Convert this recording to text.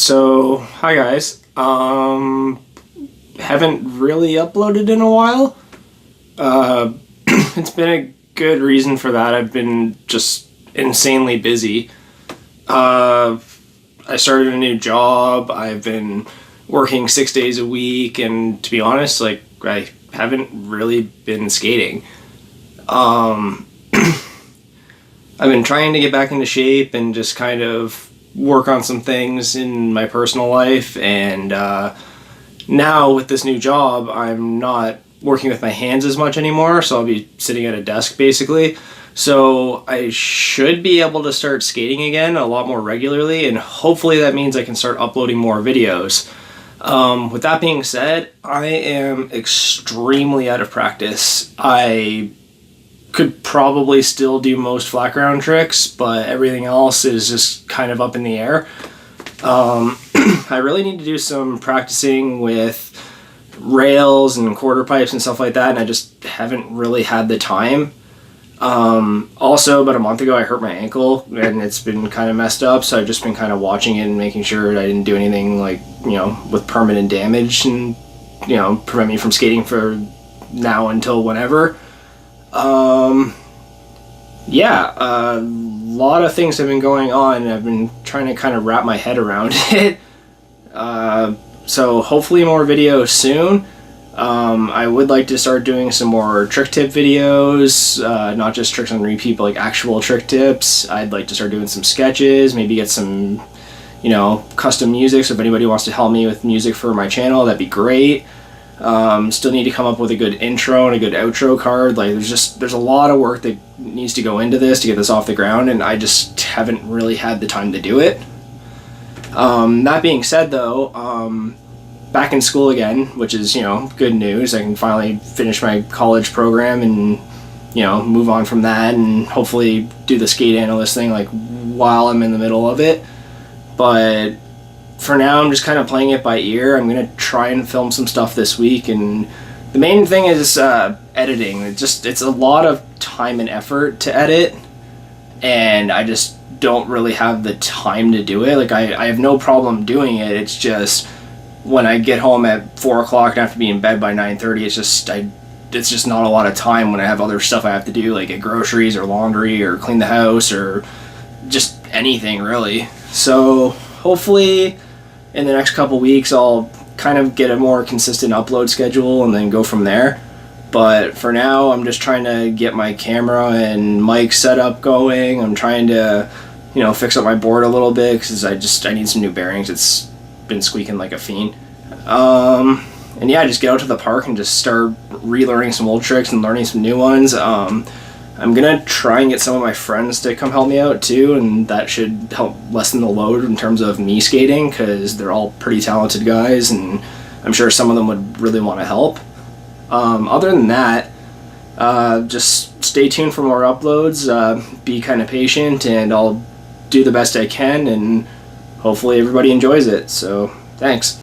So, hi guys. Haven't really uploaded in a while. It's been a good reason for that. I've been just insanely busy. I started a new job. I've been working 6 days a week, and to be honest, I haven't really been skating. I've been trying to get back into shape and just kind of work on some things in my personal life, and now with this new job I'm not working with my hands as much anymore, so I'll be sitting at a desk basically. So I should be able to start skating again a lot more regularly, and hopefully that means I can start uploading more videos. With that being said, I am extremely out of practice. I could probably still do most flat ground tricks, but everything else is just kind of up in the air. I really need to do some practicing with rails and quarter pipes and stuff like that, and I just haven't really had the time. Also, about a month ago I hurt my ankle and it's been kind of messed up, so I've just been kind of watching it and making sure I didn't do anything with permanent damage and prevent me from skating for now until whenever. A lot of things have been going on, and I've been trying to kind of wrap my head around it. So hopefully more videos soon. I would like to start doing some more trick tip videos, not just tricks on repeat, but like actual trick tips. I'd like to start doing some sketches, maybe get some, custom music, so if anybody wants to help me with music for my channel, that'd be great. Still need to come up with a good intro and a good outro card. There's a lot of work that needs to go into this to get this off the ground, and I just haven't really had the time to do it. That being said though, back in school again, which is, good news. I can finally finish my college program and, move on from that and hopefully do the skate analyst thing while I'm in the middle of it. But for now, I'm just kind of playing it by ear. I'm going to try and film some stuff this week, and the main thing is editing. It's a lot of time and effort to edit, and I just don't really have the time to do it. I have no problem doing it. It's just when I get home at 4 o'clock and I have to be in bed by 9:30, it's just not a lot of time when I have other stuff I have to do, like get groceries or laundry or clean the house or just anything really. So hopefully in the next couple weeks I'll kind of get a more consistent upload schedule and then go from there. But for now I'm just trying to get my camera and mic setup going. I'm trying to fix up my board a little bit because I need some new bearings. It's been squeaking like a fiend. And yeah, just get out to the park and just start relearning some old tricks and learning some new ones. I'm gonna try and get some of my friends to come help me out too, and that should help lessen the load in terms of me skating, because they're all pretty talented guys and I'm sure some of them would really want to help. Other than that, just stay tuned for more uploads, be kind of patient, and I'll do the best I can, and hopefully everybody enjoys it. So thanks.